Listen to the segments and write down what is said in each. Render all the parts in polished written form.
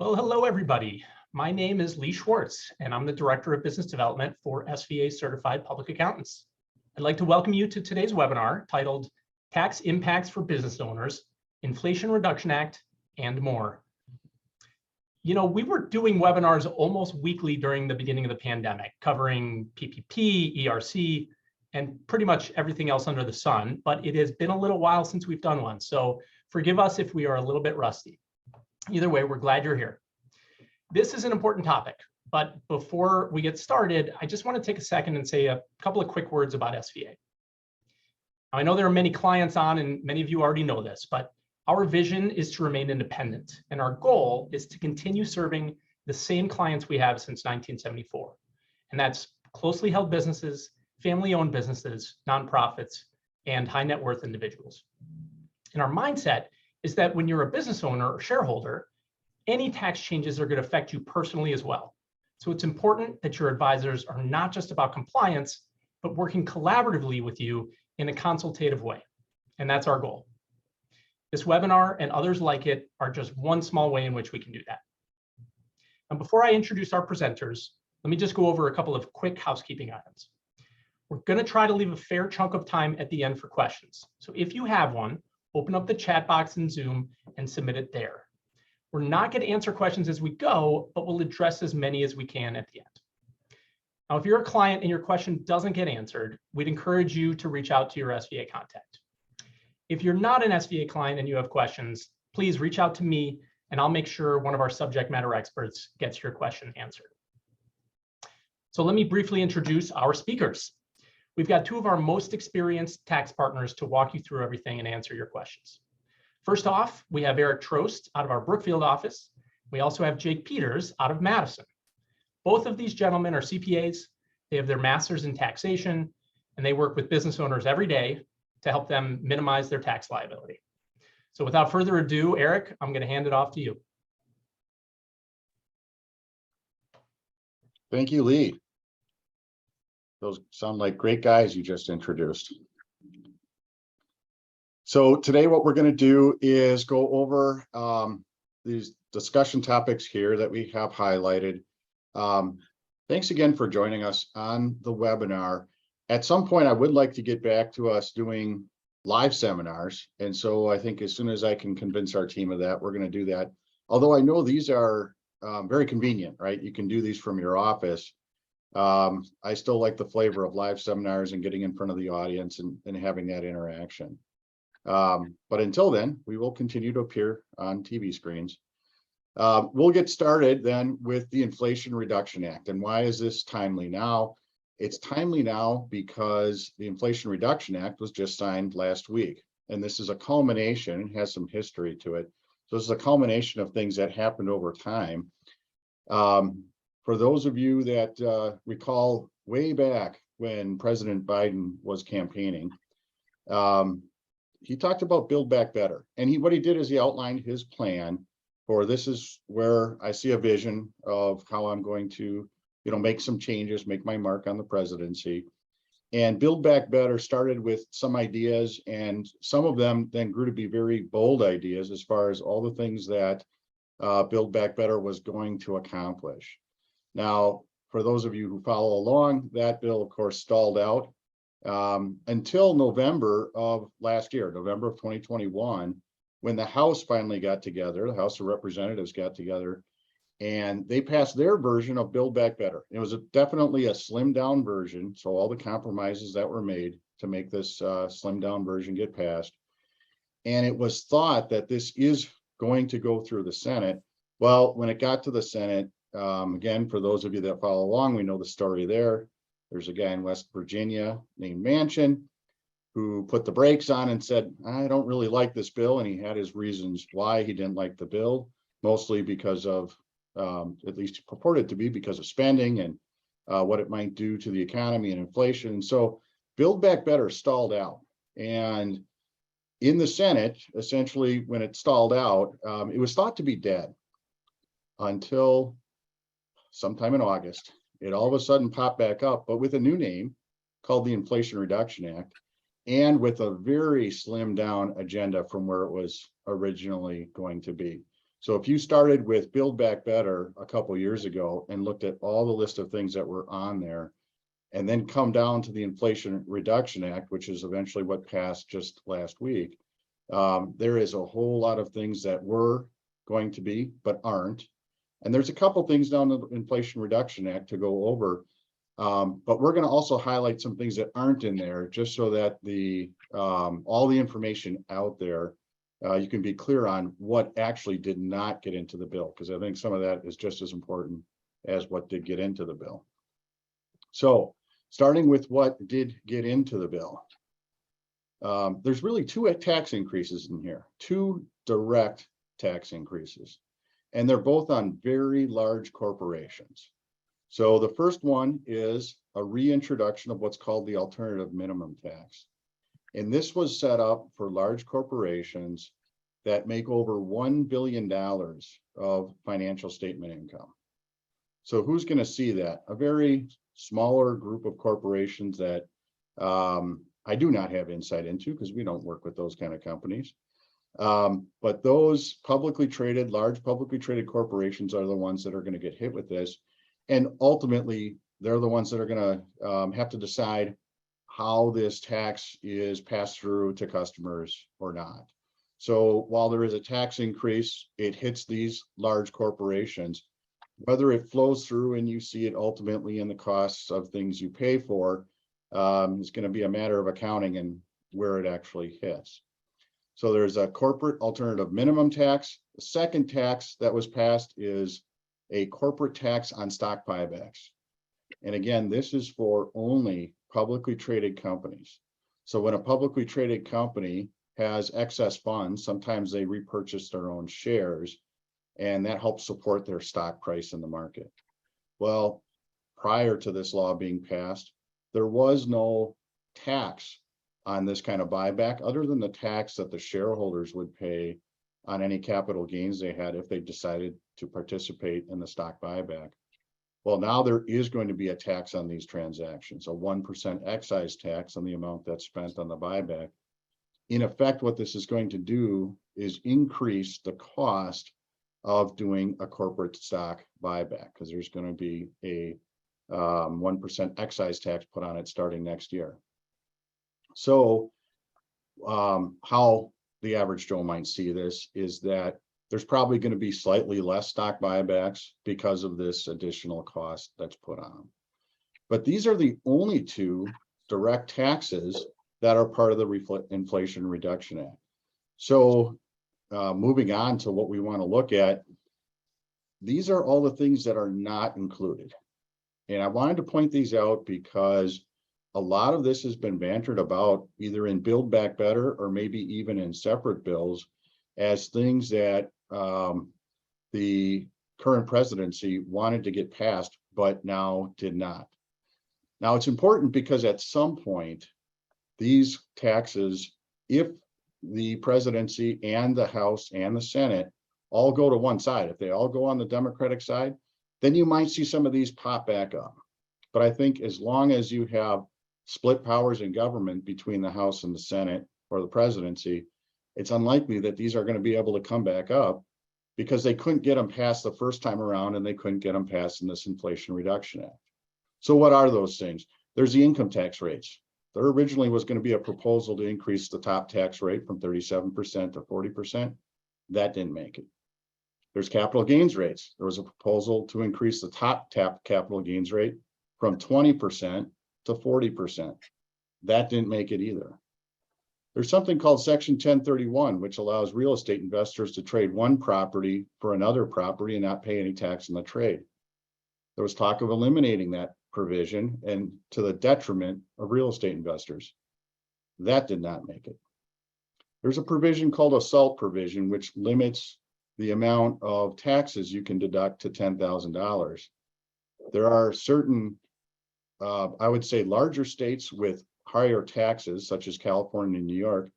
Well, hello, everybody. My name is Lee Schwartz, and I'm the Director of Business Development for SVA Certified Public Accountants. I'd like to welcome you to today's webinar titled Tax Impacts for Business Owners, Inflation Reduction Act, and More. You know, we were doing webinars almost weekly during the beginning of the pandemic, covering PPP, ERC, and pretty much everything else under the sun, but it has been a little while since we've done one, so forgive us if we are a little bit rusty. Either way, we're glad you're here. This is an important topic, but before we get started, I just want to take a second and say a couple of quick words about SVA. I know there are many clients on, and many of you already know this, but our vision is to remain independent, and our goal is to continue serving the same clients we have since 1974. And that's closely held businesses, family-owned businesses, nonprofits, and high net worth individuals. And our mindset is that when you're a business owner or shareholder, any tax changes are going to affect you personally as well. So it's important that your advisors are not just about compliance, but working collaboratively with you in a consultative way. And that's our goal. This webinar and others like it are just one small way in which we can do that. And before I introduce our presenters, let me just go over a couple of quick housekeeping items. We're going to try to leave a fair chunk of time at the end for questions. So if you have one, open up the chat box in Zoom and submit it there. We're not going to answer questions as we go, but we'll address as many as we can at the end. Now, if you're a client and your question doesn't get answered, we'd encourage you to reach out to your SVA contact. If you're not an SVA client and you have questions, please reach out to me and I'll make sure one of our subject matter experts gets your question answered. So let me briefly introduce our speakers. We've got two of our most experienced tax partners to walk you through everything and answer your questions. First off, we have Eric Trost out of our Brookfield office. We also have Jake Peters out of Madison. Both of these gentlemen are CPAs. They have their masters in taxation, and they work with business owners every day to help them minimize their tax liability. So without further ado, Eric, I'm going to hand it off to you. Thank you, Lee. Those sound like great guys you just introduced. So today what we're going to do is go over these discussion topics here that we have highlighted. Thanks again for joining us on the webinar. At some point, I would like to get back to us doing live seminars. And so I think as soon as I can convince our team of that, we're going to do that. Although I know these are very convenient, right? You can do these from your office. I still like the flavor of live seminars and getting in front of the audience and having that interaction. But until then, we will continue to appear on TV screens. We'll get started then with the Inflation Reduction Act. And why is this timely now? It's timely now because the Inflation Reduction Act was just signed last week. And this is a culmination, it has some history to it. So this is a culmination of things that happened over time. For those of you that recall way back when President Biden was campaigning, he talked about Build Back Better. And what he did is he outlined his plan for this is where I see a vision of how I'm going to, make some changes, make my mark on the presidency. And Build Back Better started with some ideas, and some of them then grew to be very bold ideas as far as all the things that Build Back Better was going to accomplish. Now, for those of you who follow along, that bill, of course, stalled out until November of last year, November of 2021, when the House finally got together, the House of Representatives got together, and they passed their version of Build Back Better. It was definitely a slimmed down version, so all the compromises that were made to make this slimmed down version get passed. And it was thought that this is going to go through the Senate. Well, when it got to the Senate, again, for those of you that follow along, we know the story there. There's a guy in West Virginia named Manchin who put the brakes on and said, I don't really like this bill. And he had his reasons why he didn't like the bill, mostly because of, at least purported to be because of spending and what it might do to the economy and inflation. And so Build Back Better stalled out. And in the Senate, essentially, when it stalled out, it was thought to be dead until sometime in August. It all of a sudden popped back up, but with a new name called the Inflation Reduction Act, and with a very slimmed down agenda from where it was originally going to be. So if you started with Build Back Better a couple years ago and looked at all the list of things that were on there, and then come down to the Inflation Reduction Act, which is eventually what passed just last week, there is a whole lot of things that were going to be, but aren't. And there's a couple things down the Inflation Reduction Act to go over. But we're going to also highlight some things that aren't in there, just so that all the information out there, you can be clear on what actually did not get into the bill, because I think some of that is just as important as what did get into the bill. So starting with what did get into the bill, there's really two tax increases in here, two direct tax increases, and they're both on very large corporations. So the first one is a reintroduction of what's called the alternative minimum tax. And this was set up for large corporations that make over $1 billion of financial statement income. So who's going to see that? A very smaller group of corporations that I do not have insight into, because we don't work with those kind of companies. But those publicly traded, large publicly traded corporations are the ones that are going to get hit with this. And ultimately, they're the ones that are going to have to decide how this tax is passed through to customers or not. So while there is a tax increase, it hits these large corporations. Whether it flows through and you see it ultimately in the costs of things you pay for, is going to be a matter of accounting and where it actually hits. So there's a corporate alternative minimum tax. The second tax that was passed is a corporate tax on stock buybacks. And again, this is for only publicly traded companies. So when a publicly traded company has excess funds, sometimes they repurchase their own shares, and that helps support their stock price in the market. Well, prior to this law being passed, there was no tax on this kind of buyback other than the tax that the shareholders would pay on any capital gains they had if they decided to participate in the stock buyback. Well, now there is going to be a tax on these transactions, a 1% excise tax on the amount that's spent on the buyback. In effect, what this is going to do is increase the cost of doing a corporate stock buyback, because there's going to be a 1% excise tax put on it starting next year. So how the average Joe might see this is that there's probably going to be slightly less stock buybacks because of this additional cost that's put on them. But these are the only two direct taxes that are part of the Inflation Reduction Act. So moving on to what we want to look at, these are all the things that are not included. And I wanted to point these out because a lot of this has been bantered about either in Build Back Better or maybe even in separate bills as things that the current presidency wanted to get passed, but now did not. Now it's important because at some point, these taxes, if the presidency and the House and the Senate all go to one side, if they all go on the Democratic side, then you might see some of these pop back up. But I think as long as you have split powers in government between the House and the Senate or the presidency, it's unlikely that these are going to be able to come back up because they couldn't get them passed the first time around and they couldn't get them passed in this Inflation Reduction Act. So what are those things? There's the income tax rates. There originally was going to be a proposal to increase the top tax rate from 37% to 40%. That didn't make it. There's capital gains rates. There was a proposal to increase the top capital gains rate from 20% to 40%. That didn't make it either. There's something called Section 1031, which allows real estate investors to trade one property for another property and not pay any tax on the trade. There was talk of eliminating that provision and to the detriment of real estate investors. That did not make it. There's a provision called a SALT provision, which limits the amount of taxes you can deduct to $10,000. There are certain, I would say, larger states with higher taxes, such as California and New York,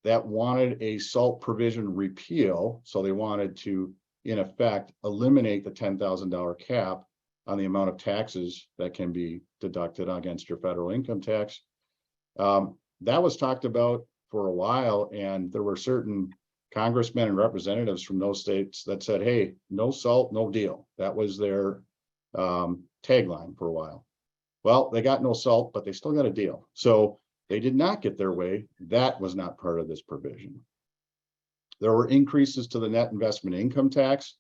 that wanted a SALT provision repeal. So they wanted to, in effect, eliminate the $10,000 cap on the amount of taxes that can be deducted against your federal income tax. That was talked about for a while, and there were certain congressmen and representatives from those states that said, hey, no salt, no deal. That was their tagline for a while. Well, they got no salt, but they still got a deal. So they did not get their way. That was not part of this provision. There were increases to the net investment income tax,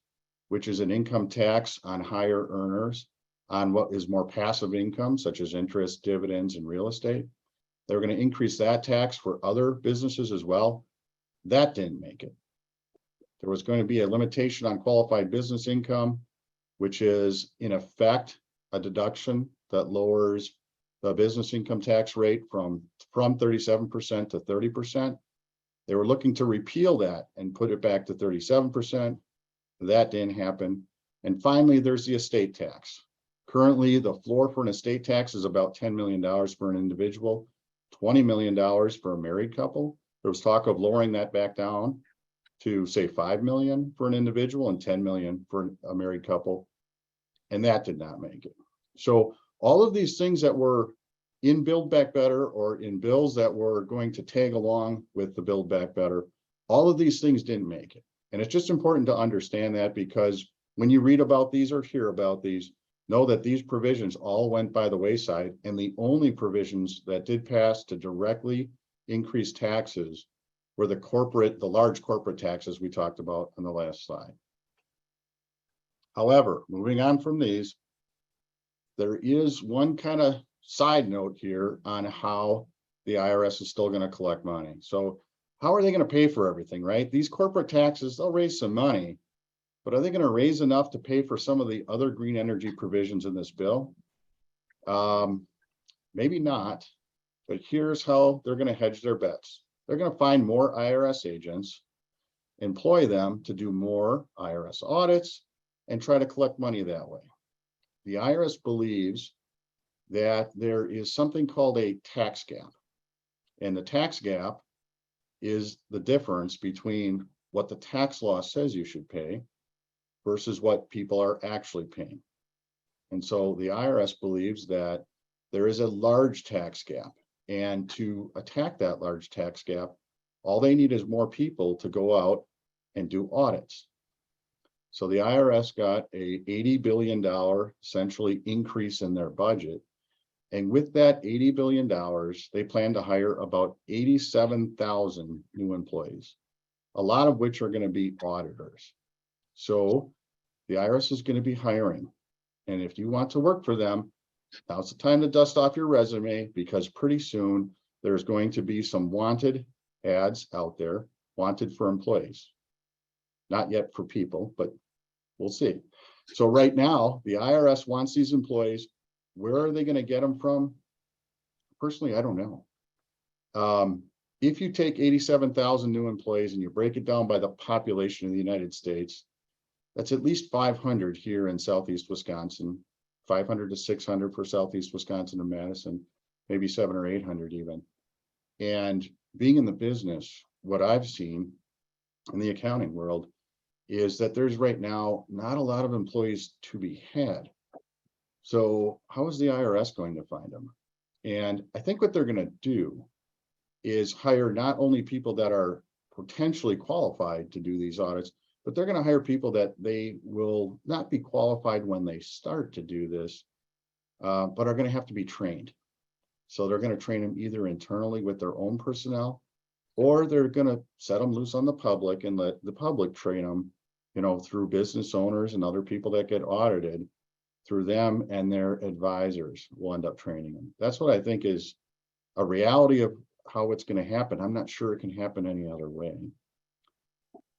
which is an income tax on higher earners on what is more passive income, such as interest, dividends, and real estate. They were going to increase that tax for other businesses as well. That didn't make it. There was going to be a limitation on qualified business income, which is in effect a deduction that lowers the business income tax rate from 37% to 30%. They were looking to repeal that and put it back to 37%. That didn't happen. And finally, there's the estate tax. Currently, the floor for an estate tax is about $10 million for an individual, $20 million for a married couple. There was talk of lowering that back down to say 5 million for an individual and 10 million for a married couple. And that did not make it. So all of these things that were in Build Back Better or in bills that were going to tag along with the Build Back Better, all of these things didn't make it. And it's just important to understand that, because when you read about these or hear about these, know that these provisions all went by the wayside, and the only provisions that did pass to directly increase taxes were the large corporate taxes we talked about on the last slide. However, moving on from these, there is one kind of side note here on how the IRS is still going to collect money. So how are they going to pay for everything, right? These corporate taxes, they'll raise some money, but are they going to raise enough to pay for some of the other green energy provisions in this bill? Maybe not, but here's how they're going to hedge their bets. They're going to find more IRS agents, employ them to do more IRS audits, and try to collect money that way. The IRS believes that there is something called a tax gap. And the tax gap is the difference between what the tax law says you should pay versus what people are actually paying. And so the IRS believes that there is a large tax gap. And to attack that large tax gap, all they need is more people to go out and do audits. So the IRS got a $80 billion essentially increase in their budget. And with that $80 billion, they plan to hire about 87,000 new employees, a lot of which are going to be auditors. So the IRS is going to be hiring. And if you want to work for them, now's the time to dust off your resume, because pretty soon there's going to be some wanted ads out there, wanted for employees. Not yet for people, but we'll see. So right now, the IRS wants these employees. Where are they going to get them from? Personally, I don't know. If you take 87,000 new employees and you break it down by the population of the United States, that's at least 500 here in Southeast Wisconsin, 500 to 600 for Southeast Wisconsin and Madison, maybe 700 or 800 even. And being in the business, what I've seen in the accounting world is that there's right now not a lot of employees to be had. So how is the IRS going to find them? And I think what they're going to do is hire not only people that are potentially qualified to do these audits, but they're going to hire people that they will not be qualified when they start to do this, but are going to have to be trained. So they're going to train them either internally with their own personnel, or they're going to set them loose on the public and let the public train them, through business owners and other people that get audited. Through them and their advisors will end up training them. That's what I think is a reality of how it's going to happen. I'm not sure it can happen any other way.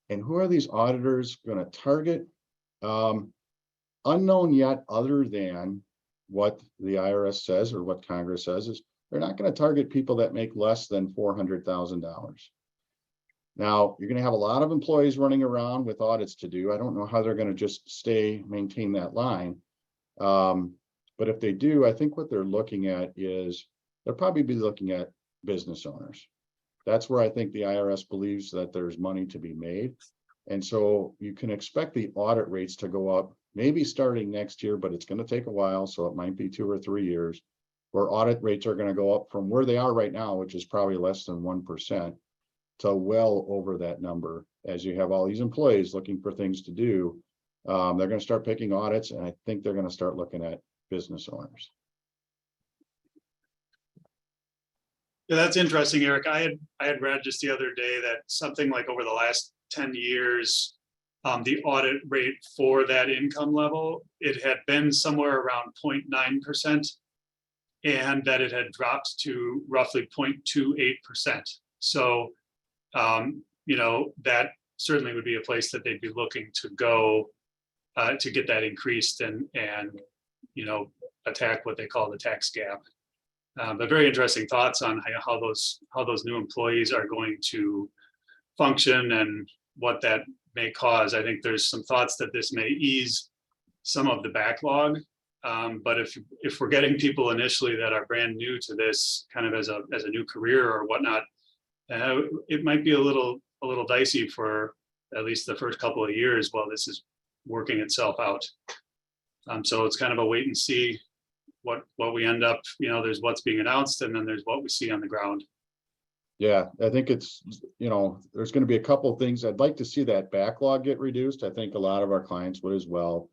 And who are these auditors going to target? Unknown yet, other than what the IRS says or what Congress says, is they're not going to target people that make less than $400,000. Now, you're going to have a lot of employees running around with audits to do. I don't know how they're going to just maintain that line. But if they do, I think what they're looking at is they'll probably be looking at business owners. That's where I think the IRS believes that there's money to be made. And so you can expect the audit rates to go up, maybe starting next year, but it's going to take a while. So it might be 2 or 3 years where audit rates are going to go up from where they are right now, which is probably less than 1%, to well over that number as you have all these employees looking for things to do, they're going to start picking audits, and I think they're going to start looking at business owners. Yeah, that's interesting, Eric. I had read just the other day that something like over the last 10 years, the audit rate for that income level, it had been somewhere around 0.9%, and that it had dropped to roughly 0.28%. So, you know, that certainly would be a place that they'd be looking to go to get that increased and you know, attack what they call the tax gap. But very interesting thoughts on how those new employees are going to function and what that may cause. I think there's some thoughts that this may ease some of the backlog. But if we're getting people initially that are brand new to this, kind of as a new career or whatnot, it might be a little dicey for at least the first couple of years while this is working itself out. So it's kind of a wait and see what we end up, you know, there's what's being announced and then there's what we see on the ground. Yeah, I think it's, you know, there's going to be a couple of things. I'd like to see that backlog get reduced. I think a lot of our clients would as well.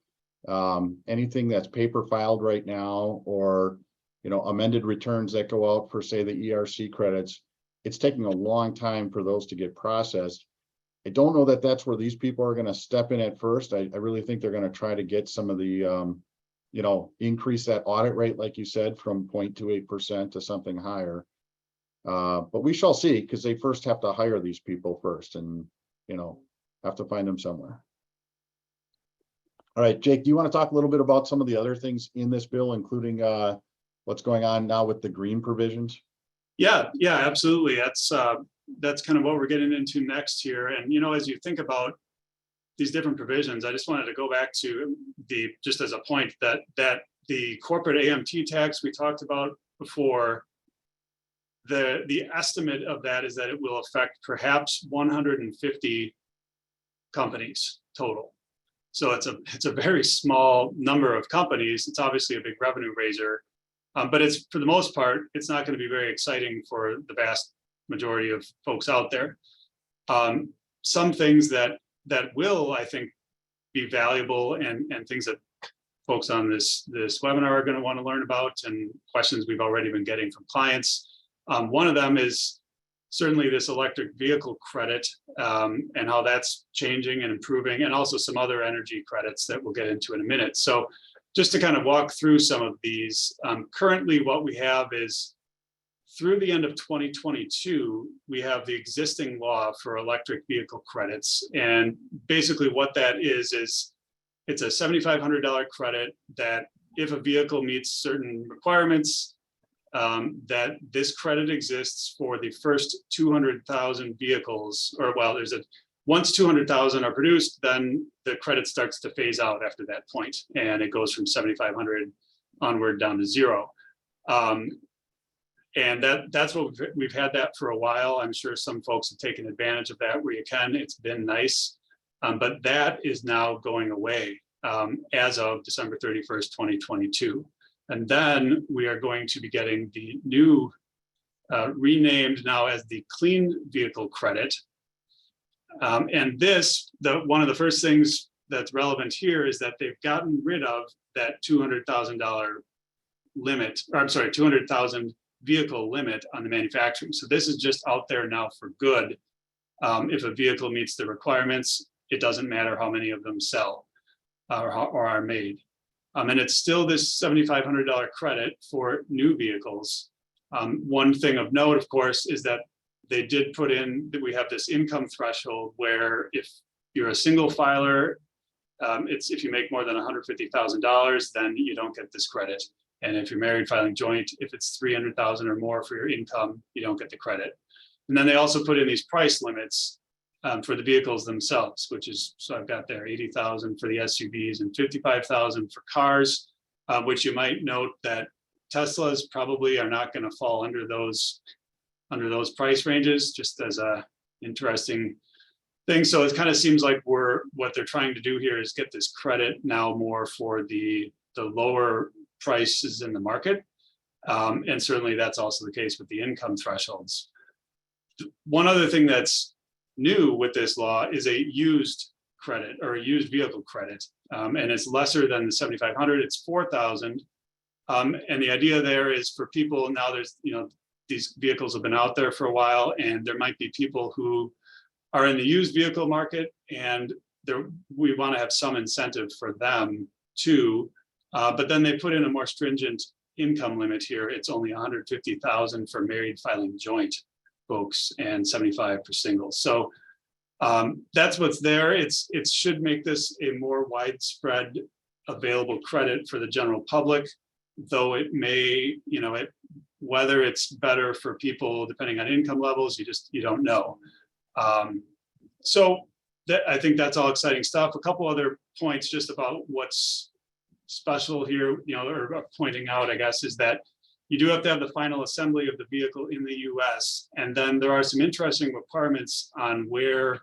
Anything that's paper filed right now, or, you know, amended returns that go out for, say, the ERC credits, it's taking a long time for those to get processed. I don't know that that's where these people are going to step in at first. I really think they're going to try to get some of the, you know, increase that audit rate, like you said, from 0.28% to something higher. But we shall see, because they first have to hire these people first and, you know, have to find them somewhere. All right, Jake, do you want to talk a little bit about some of the other things in this bill, including what's going on now with the green provisions? Yeah, absolutely. That's kind of what we're getting into next here. And, you know, as you think about these different provisions, I just wanted to go back to just as a point that the corporate AMT tax we talked about before, the estimate of that is that it will affect perhaps 150 companies total. So it's a very small number of companies. It's obviously a big revenue raiser, but it's, for the most part, it's not going to be very exciting for the vast majority of folks out there. Some things that will, I think, be valuable and things that folks on this webinar are going to want to learn about, and questions we've already been getting from clients. One of them is certainly this electric vehicle credit, and how that's changing and improving, and also some other energy credits that we'll get into in a minute. So just to kind of walk through some of these, currently what we have is, through the end of 2022, we have the existing law for electric vehicle credits. And basically what that is it's a $7,500 credit that if a vehicle meets certain requirements, that this credit exists for the first 200,000 vehicles, or well, once 200,000 are produced, then the credit starts to phase out after that point, and it goes from 7,500 onward down to zero. And that's what we've had that for a while. I'm sure some folks have taken advantage of that where you can. It's been nice, but that is now going away as of December 31st, 2022. And then we are going to be getting the new, renamed now as the Clean Vehicle Credit. And one of the first things that's relevant here is that they've gotten rid of that $200,000 limit, or I'm sorry, 200,000 vehicle limit on the manufacturing. So this is just out there now for good. If a vehicle meets the requirements, it doesn't matter how many of them sell or are made. And it's still this $7,500 credit for new vehicles. One thing of note, of course, is that they did put in that we have this income threshold where if you're a single filer, if you make more than $150,000, then you don't get this credit. And if you're married filing joint, if it's $300,000 or more for your income, you don't get the credit. And then they also put in these price limits for the vehicles themselves, which is, so I've got there 80,000 for the SUVs and 55,000 for cars, which you might note that Teslas probably are not going to fall under those price ranges, just as a interesting thing. So it kind of seems like what they're trying to do here is get this credit now more for the lower prices in the market. And certainly that's also the case with the income thresholds. One other thing that's new with this law is a used credit or a used vehicle credit. And it's lesser than the 7,500, it's 4,000. And the idea there is for people now, there's, these vehicles have been out there for a while, and there might be people who are in the used vehicle market, and we want to have some incentive for them too. But then they put in a more stringent income limit here. It's only 150,000 for married filing joint folks and 75 for singles. So that's what's there. It should make this a more widespread available credit for the general public, though it may, whether it's better for people depending on income levels, you don't know. So I think that's all exciting stuff. A couple other points just about what's special here, or pointing out, I guess, is that you do have to have the final assembly of the vehicle in the US. And then there are some interesting requirements on where,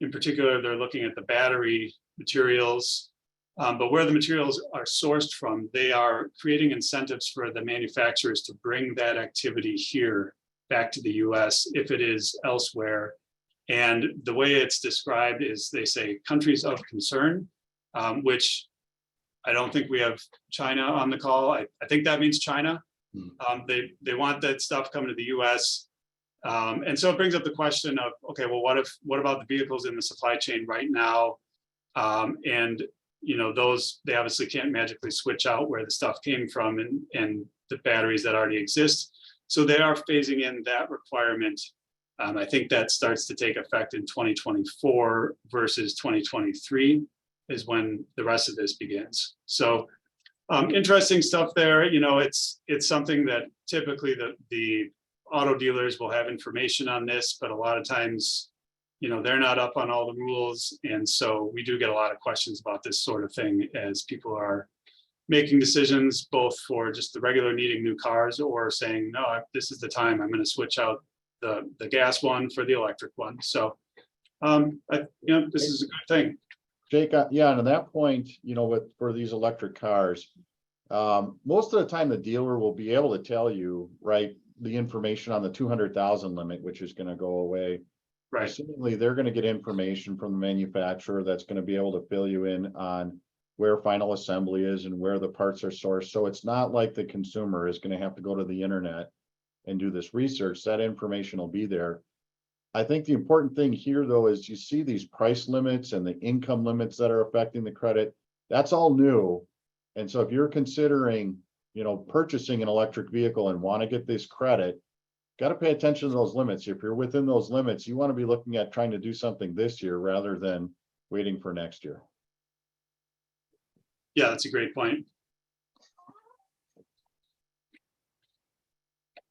in particular, they're looking at the battery materials, but where the materials are sourced from, they are creating incentives for the manufacturers to bring that activity here back to the US if it is elsewhere. And the way it's described is they say countries of concern, which I don't think we have China on the call. I think that means China. They want that stuff coming to the US. And so it brings up the question of, okay, well, what about the vehicles in the supply chain right now? And those, they obviously can't magically switch out where the stuff came from and the batteries that already exist. So they are phasing in that requirement. I think that starts to take effect in 2024 versus 2023 is when the rest of this begins. So interesting stuff there. It's something that typically the auto dealers will have information on this, but a lot of times, they're not up on all the rules. And so we do get a lot of questions about this sort of thing as people are making decisions, both for just the regular needing new cars or saying, no, this is the time I'm going to switch out the gas one for the electric one. So, this is a good thing. Jake, yeah, and at that point, for these electric cars, most of the time the dealer will be able to tell you, right, the information on the 200,000 limit, which is going to go away. Right. Assumingly, they're going to get information from the manufacturer that's going to be able to fill you in on where final assembly is and where the parts are sourced. So it's not like the consumer is going to have to go to the internet and do this research. That information will be there. I think the important thing here, though, is you see these price limits and the income limits that are affecting the credit. That's all new. And so if you're considering, purchasing an electric vehicle and want to get this credit, got to pay attention to those limits. If you're within those limits, you want to be looking at trying to do something this year rather than waiting for next year. Yeah, that's a great point.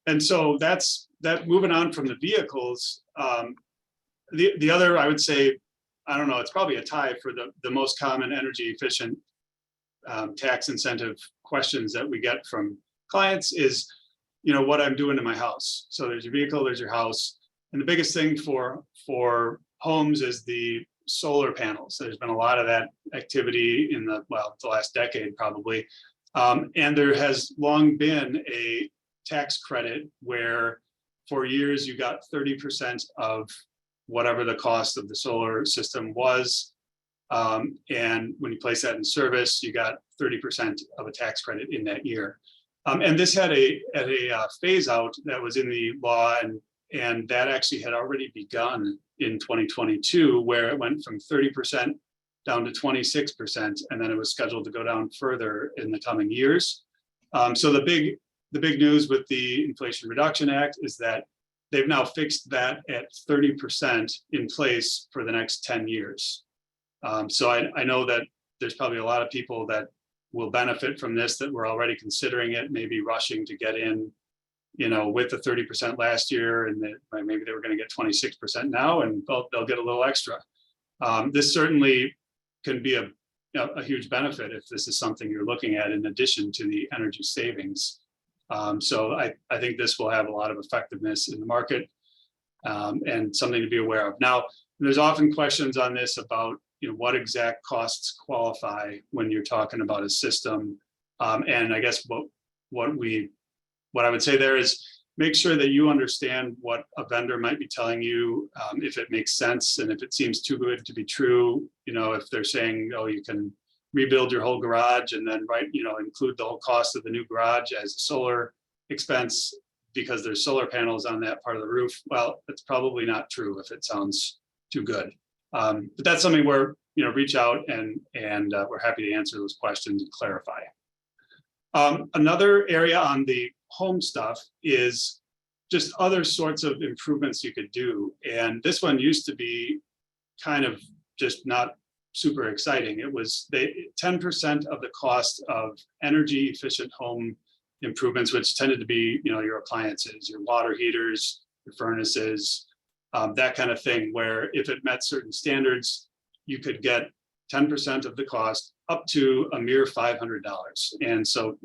And so that's that. Moving on from the vehicles, the other, I would say, I don't know, it's probably a tie for the most common energy efficient tax incentive questions that we get from clients is, what I'm doing to my house. So there's your vehicle, there's your house, and the biggest thing for homes is the solar panels. There's been a lot of that activity in the last decade probably, and there has long been a tax credit where for years you got 30% of whatever the cost of the solar system was. And when you place that in service, you got 30% of a tax credit in that year. And this had a phase out that was in the law, and that actually had already begun in 2022, where it went from 30% down to 26%, and then it was scheduled to go down further in the coming years. So the big news with the Inflation Reduction Act is that they've now fixed that at 30% in place for the next 10 years. So I know that there's probably a lot of people that will benefit from this that were already considering it, maybe rushing to get in, with the 30% last year, and that maybe they were going to get 26% now, and they'll get a little extra. This certainly can be a huge benefit if this is something you're looking at in addition to the energy savings. So I think this will have a lot of effectiveness in the market, and something to be aware of. Now, there's often questions on this about what exact costs qualify when you're talking about a system. And I guess what I would say there is make sure that you understand what a vendor might be telling you, if it makes sense, and if it seems too good to be true. If they're saying, oh, you can rebuild your whole garage and then include the whole cost of the new garage as a solar expense because there's solar panels on that part of the roof. Well, that's probably not true if it sounds too good. But that's something where, reach out and we're happy to answer those questions and clarify. Another area on the home stuff is just other sorts of improvements you could do. And this one used to be kind of just not super exciting. It was 10% of the cost of energy efficient home improvements, which tended to be, your appliances, your water heaters, your furnaces, that kind of thing, where if it met certain standards, you could get 10% of the cost up to a mere $500. And so,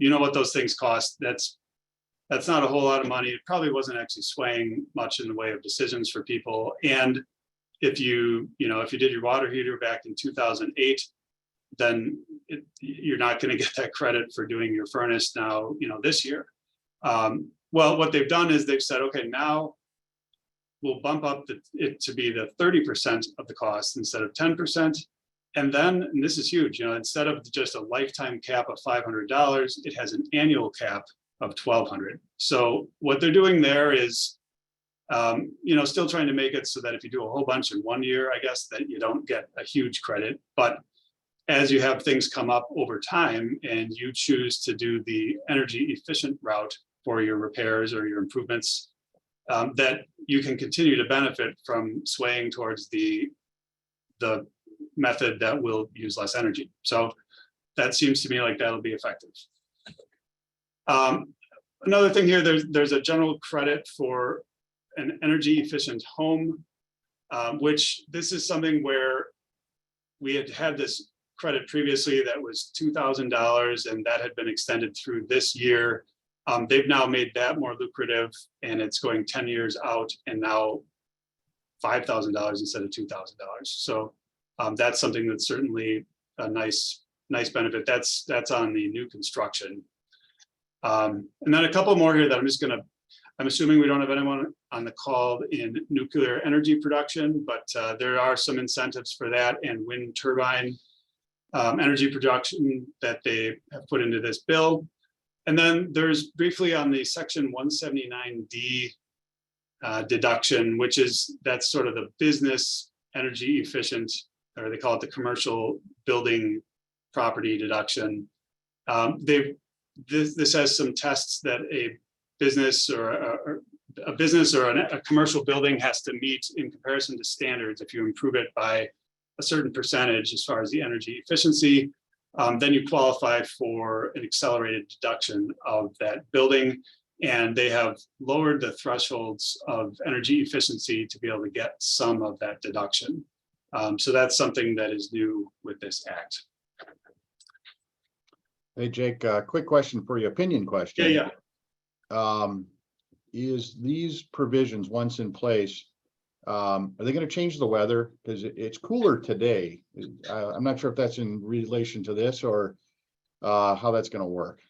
what those things cost. That's not a whole lot of money. It probably wasn't actually swaying much in the way of decisions for people. And if you did your water heater back in 2008, then you're not going to get that credit for doing your furnace now, this year. Well, what they've done is they've said, okay, now we'll bump up it to be the 30% of the cost instead of 10%. And then, and this is huge, instead of just a lifetime cap of $500, it has an annual cap of $1,200. So what they're doing there is, still trying to make it so that if you do a whole bunch in 1 year, I guess, that you don't get a huge credit. But as you have things come up over time and you choose to do the energy efficient route for your repairs or your improvements, that you can continue to benefit from swaying towards the method that will use less energy. So that seems to me like that'll be effective. Another thing here, there's a general credit for an energy efficient home, which this is something where we had this credit previously that was $2,000 and that had been extended through this year. They've now made that more lucrative and it's going 10 years out and now $5,000 instead of $2,000. So that's something that's certainly a nice benefit. That's on the new construction. And then a couple more here that I'm assuming we don't have anyone on the call in nuclear energy production, but there are some incentives for that and wind turbine energy production that they have put into this bill. And then there's briefly on the section 179D deduction, that's sort of the business energy efficient, or they call it the commercial building property deduction. This has some tests that a business or a commercial building has to meet in comparison to standards. If you improve it by a certain percentage as far as the energy efficiency, then you qualify for an accelerated deduction of that building. And they have lowered the thresholds of energy efficiency to be able to get some of that deduction. So that's something that is new with this act. Hey, Jake, quick question for you, opinion question. Yeah. Is these provisions, once in place, are they going to change the weather? Because it's cooler today. I'm not sure if that's in relation to this or how that's going to work.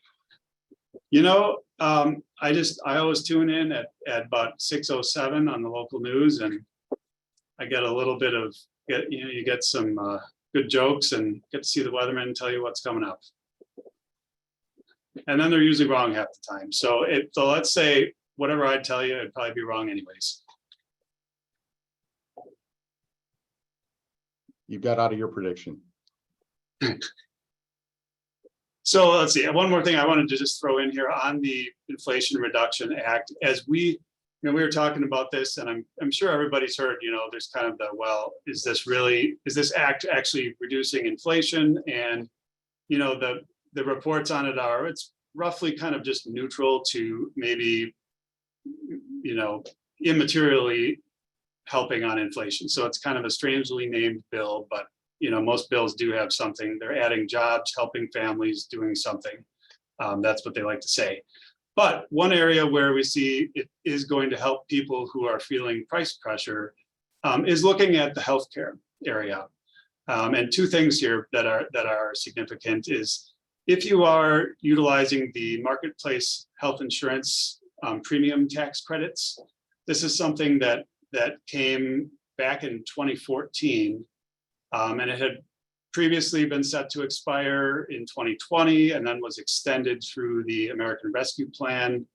I always tune in at about 6:07 on the local news, and I get a little bit of, you get some good jokes and get to see the weatherman tell you what's coming up. And then they're usually wrong half the time. So let's say whatever I tell you, it'd probably be wrong anyways. You got out of your prediction. So let's see. One more thing I wanted to just throw in here on the Inflation Reduction Act. As we were talking about this, and I'm sure everybody's heard, there's kind of is this act actually reducing inflation? And, the reports on it are, it's roughly kind of just neutral to maybe, immaterially helping on inflation. So it's kind of a strangely named bill, but most bills do have something. They're adding jobs, helping families, doing something. That's what they like to say. But one area where we see it is going to help people who are feeling price pressure is looking at the healthcare area. And two things here that are significant is if you are utilizing the marketplace health insurance premium tax credits. This is something that came back in 2014, and it had previously been set to expire in 2020 and then was extended through the American Rescue Plan,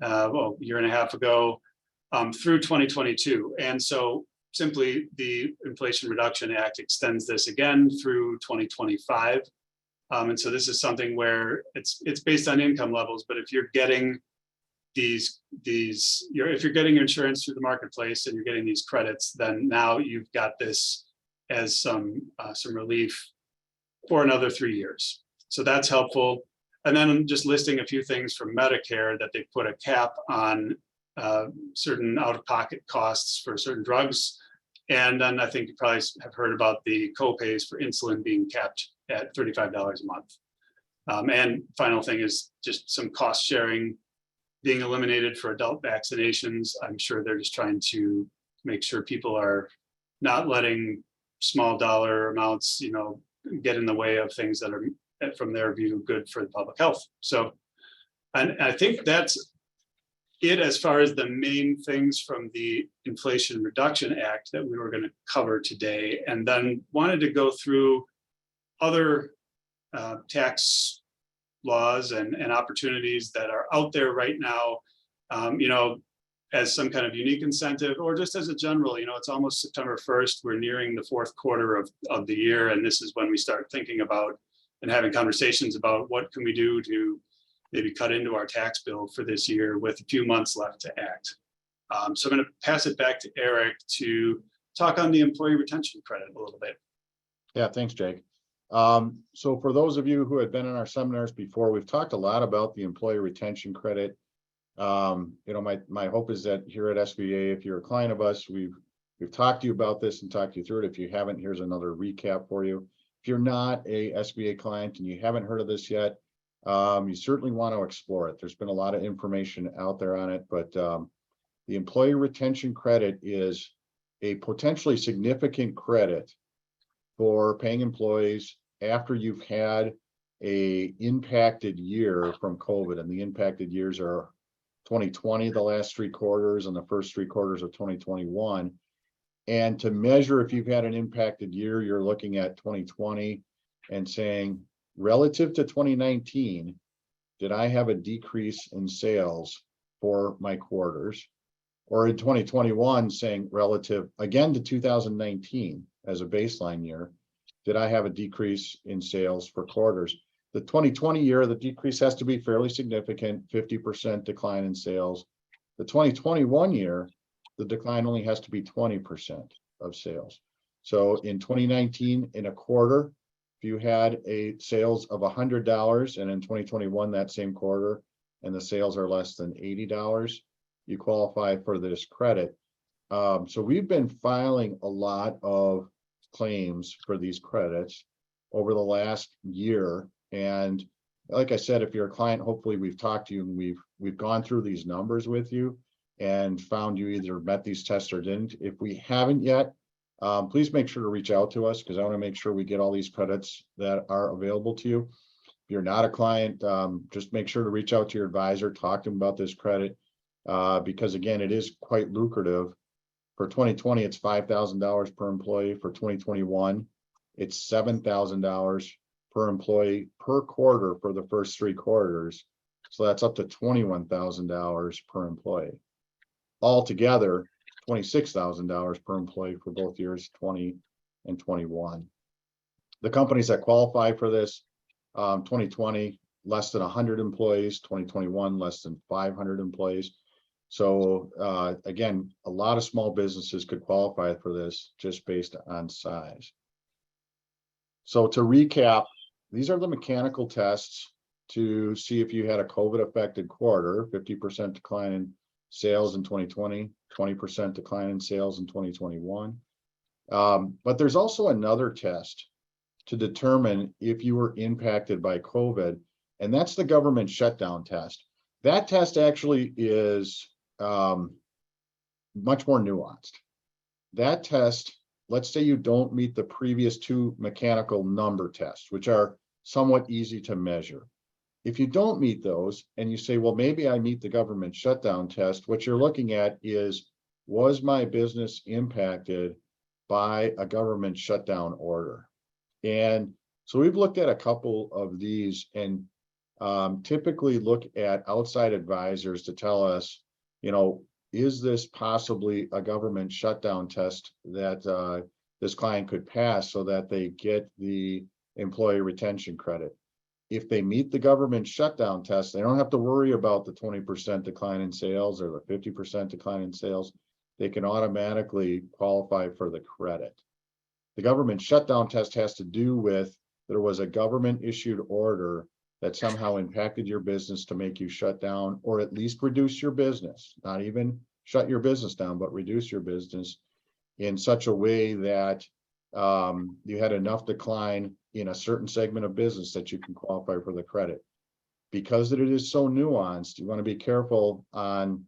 a year and a half ago, through 2022. And so simply the Inflation Reduction Act extends this again through 2025. And so this is something where it's based on income levels, but if you're getting if you're getting your insurance through the marketplace and you're getting these credits, then now you've got this as some relief for another 3 years. So that's helpful. And then I'm just listing a few things from Medicare that they put a cap on certain out-of-pocket costs for certain drugs. And then I think you probably have heard about the co-pays for insulin being capped at $35 a month. And final thing is just some cost sharing being eliminated for adult vaccinations. I'm sure they're just trying to make sure people are not letting small dollar amounts, get in the way of things that are, from their view, good for the public health. So, and I think that's it as far as the main things from the Inflation Reduction Act that we were going to cover today, and then wanted to go through other tax laws and opportunities that are out there right now, as some kind of unique incentive, or just as a general, it's almost September 1st, we're nearing the fourth quarter of the year. And this is when we start thinking about and having conversations about what can we do to maybe cut into our tax bill for this year with a few months left to act. So I'm going to pass it back to Eric to talk on the employee retention credit a little bit. Yeah, thanks, Jake. So for those of you who had been in our seminars before, we've talked a lot about the employee retention credit. My hope is that here at SVA, if you're a client of us, we've talked to you about this and talked you through it. If you haven't, here's another recap for you. If you're not a SVA client and you haven't heard of this yet, you certainly want to explore it. There's been a lot of information out there on it, but the employee retention credit is a potentially significant credit for paying employees after you've had a impacted year from COVID, and the impacted years are 2020, the last 3 quarters, and the first 3 quarters of 2021. And to measure if you've had an impacted year, you're looking at 2020 and saying, relative to 2019, did I have a decrease in sales for my quarters? Or in 2021, saying relative again to 2019 as a baseline year, did I have a decrease in sales for quarters? The 2020 year, the decrease has to be fairly significant, 50% decline in sales. The 2021 year, the decline only has to be 20% of sales. So in 2019, in a quarter, if you had a sales of $100, and in 2021, that same quarter, and the sales are less than $80, you qualify for this credit. So we've been filing a lot of claims for these credits over the last year. And like I said, if you're a client, hopefully we've talked to you and we've gone through these numbers with you and found you either met these tests or didn't. If we haven't yet, please make sure to reach out to us, because I want to make sure we get all these credits that are available to you. If you're not a client, just make sure to reach out to your advisor, talk to them about this credit, because again, it is quite lucrative. For 2020, it's $5,000 per employee. For 2021, it's $7,000 per employee per quarter for the first 3 quarters. So that's up to $21,000 per employee. Altogether, $26,000 per employee for both years, 20 and 21. The companies that qualify for this, 2020, less than 100 employees, 2021, less than 500 employees. So again, a lot of small businesses could qualify for this just based on size. So to recap, these are the mechanical tests to see if you had a COVID affected quarter, 50% decline in sales in 2020, 20% decline in sales in 2021. But there's also another test to determine if you were impacted by COVID, and that's the government shutdown test. That test actually is much more nuanced. That test, let's say you don't meet the previous 2 mechanical number tests, which are somewhat easy to measure. If you don't meet those and you say, well, maybe I meet the government shutdown test, what you're looking at is, was my business impacted by a government shutdown order? And so we've looked at a couple of these and typically look at outside advisors to tell us, is this possibly a government shutdown test that this client could pass so that they get the employee retention credit? If they meet the government shutdown test, they don't have to worry about the 20% decline in sales or the 50% decline in sales. They can automatically qualify for the credit. The government shutdown test has to do with there was a government issued order that somehow impacted your business to make you shut down, or at least reduce your business, not even shut your business down, but reduce your business in such a way that you had enough decline in a certain segment of business that you can qualify for the credit. Because it is so nuanced, you want to be careful on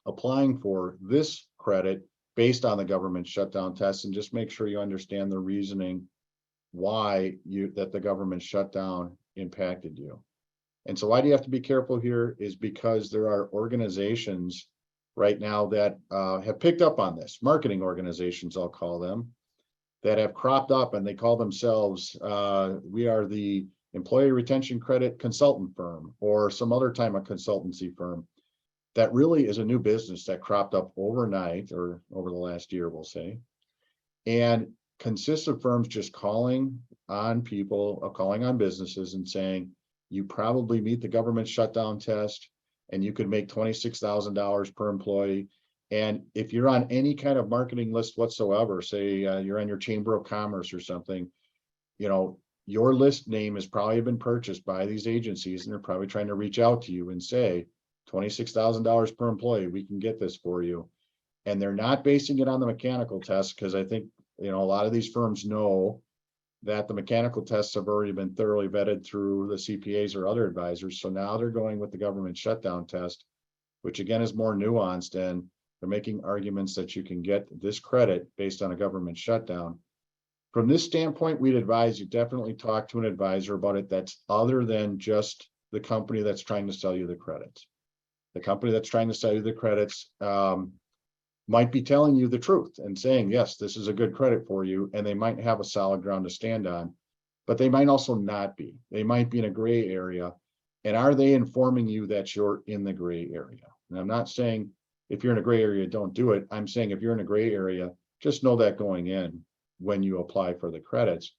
applying for this credit based on the government shutdown test, and just make sure you understand the reasoning why that the government shutdown impacted you. And so why do you have to be careful here is because there are organizations right now that have picked up on this, marketing organizations, I'll call them, that have cropped up and they call themselves, we are the employee retention credit consultant firm or some other type of consultancy firm. That really is a new business that cropped up overnight or over the last year, we'll say, and consists of firms just calling on people, calling on businesses and saying, you probably meet the government shutdown test and you could make $26,000 per employee. And if you're on any kind of marketing list whatsoever, say you're on your Chamber of Commerce or something, your list name has probably been purchased by these agencies and they're probably trying to reach out to you and say, $26,000 per employee, we can get this for you. And they're not basing it on the mechanical test, because I think, a lot of these firms know that the mechanical tests have already been thoroughly vetted through the CPAs or other advisors. So now they're going with the government shutdown test, which again is more nuanced, and they're making arguments that you can get this credit based on a government shutdown. From this standpoint, we'd advise you definitely talk to an advisor about it that's other than just the company that's trying to sell you the credits. The company that's trying to sell you the credits might be telling you the truth and saying, yes, this is a good credit for you, and they might have a solid ground to stand on, but they might also not be. They might be in a gray area. And are they informing you that you're in the gray area? And I'm not saying if you're in a gray area, don't do it. I'm saying if you're in a gray area, just know that going in when you apply for the credits.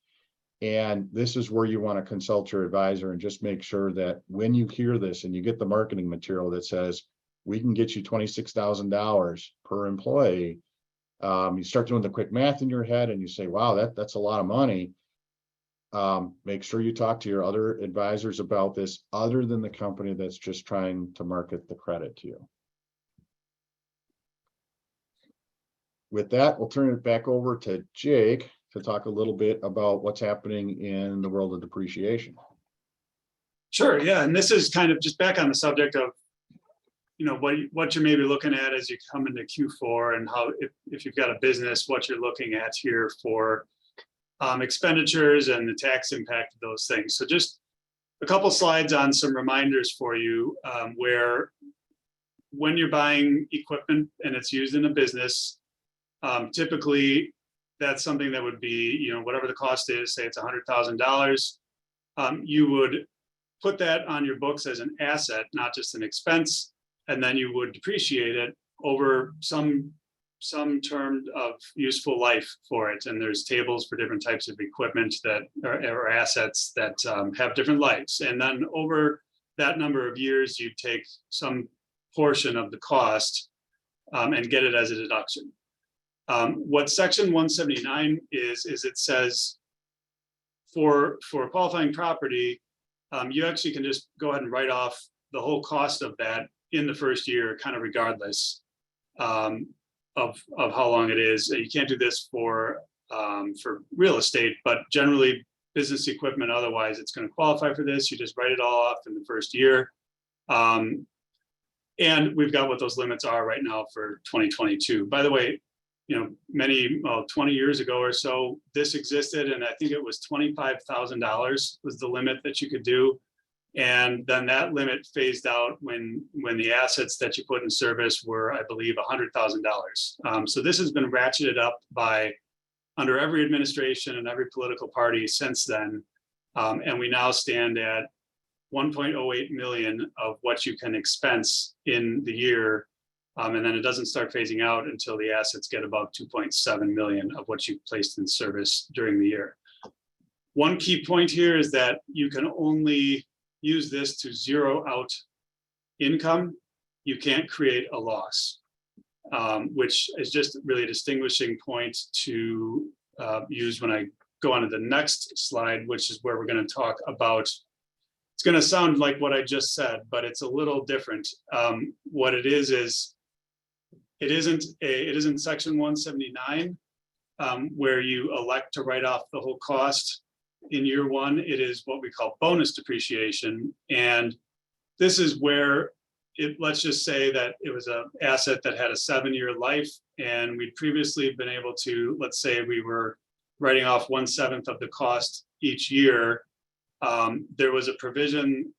And this is where you want to consult your advisor and just make sure that when you hear this and you get the marketing material that says, we can get you $26,000 per employee, you start doing the quick math in your head and you say, wow, that's a lot of money. Make sure you talk to your other advisors about this other than the company that's just trying to market the credit to you. With that, we'll turn it back over to Jake to talk a little bit about what's happening in the world of depreciation. Sure, yeah, and this is kind of just back on the subject of, what you're maybe looking at as you come into Q4, and how, if you've got a business, what you're looking at here for expenditures and the tax impact of those things. So just a couple slides on some reminders for you, where when you're buying equipment and it's used in a business, typically that's something that would be, whatever the cost is, say it's $100,000, you would put that on your books as an asset, not just an expense, and then you would depreciate it over some term of useful life for it. And there's tables for different types of equipment that are assets that have different lives. And then over that number of years, you take some portion of the cost and get it as a deduction. What section 179 is it says for qualifying property, you actually can just go ahead and write off the whole cost of that in the first year, kind of regardless of how long it is. You can't do this for real estate, but generally business equipment, otherwise it's going to qualify for this. You just write it all off in the first year. And we've got what those limits are right now for 2022. By the way, 20 years ago or so, this existed, and I think it was $25,000 was the limit that you could do. And then that limit phased out when the assets that you put in service were, I believe, $100,000. So this has been ratcheted up by under every administration and every political party since then. And we now stand at 1.08 million of what you can expense in the year. And then it doesn't start phasing out until the assets get above 2.7 million of what you placed in service during the year. One key point here is that you can only use this to zero out income. You can't create a loss, which is just really a distinguishing point to use when I go on to the next slide, which is where we're going to talk about. It's going to sound like what I just said, but it's a little different. What it is it isn't section 179 where you elect to write off the whole cost in year one. It is what we call bonus depreciation. And this is where let's just say that it was an asset that had a 7-year life, and we'd previously been able to, let's say we were writing off 1/7 of the cost each year. There was a provision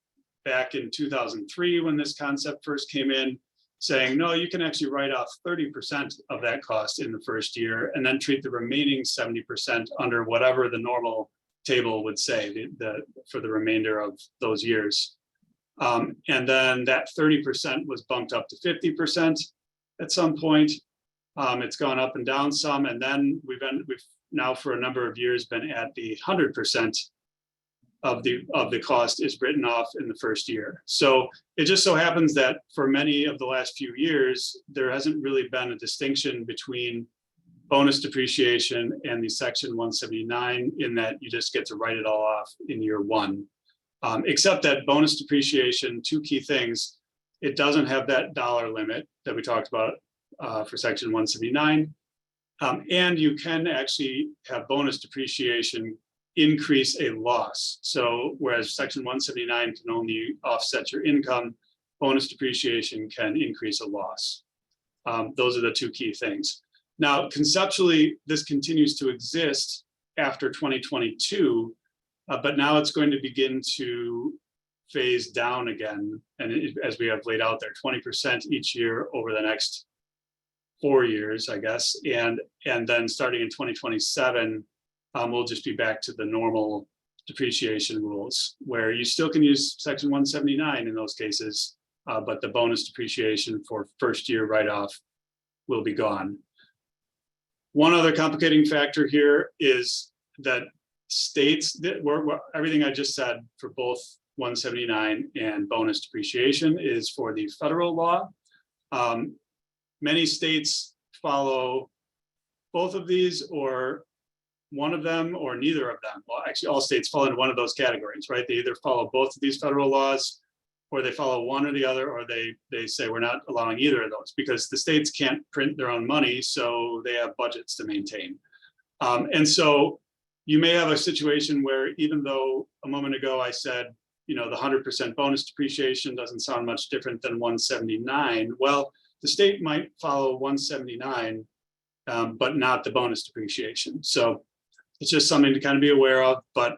back in 2003 when this concept first came in, saying, no, you can actually write off 30% of that cost in the first year and then treat the remaining 70% under whatever the normal table would say for the remainder of those years. And then that 30% was bumped up to 50% at some point. It's gone up and down some, and then we've now for a number of years been at the 100% of the cost is written off in the first year. So it just so happens that for many of the last few years, there hasn't really been a distinction between bonus depreciation and the section 179 in that you just get to write it all off in year one. Except that bonus depreciation, two key things, it doesn't have that dollar limit that we talked about for section 179. And you can actually have bonus depreciation increase a loss. So whereas section 179 can only offset your income, bonus depreciation can increase a loss. Those are the two key things. Now, conceptually, this continues to exist after 2022, but now it's going to begin to phase down again. And as we have laid out there, 20% each year over the next 4 years, I guess. And then starting in 2027, we'll just be back to the normal depreciation rules where you still can use section 179 in those cases, but the bonus depreciation for first year write-off will be gone. One other complicating factor here is that states that everything I just said for both 179 and bonus depreciation is for the federal law. Many states follow both of these or one of them or neither of them. Well, actually all states fall into one of those categories, right? They either follow both of these federal laws or they follow one or the other, or they say we're not allowing either of those because the states can't print their own money, so they have budgets to maintain. And so you may have a situation where even though a moment ago I said, the 100% bonus depreciation doesn't sound much different than 179. Well, the state might follow 179, but not the bonus depreciation. So it's just something to kind of be aware of. But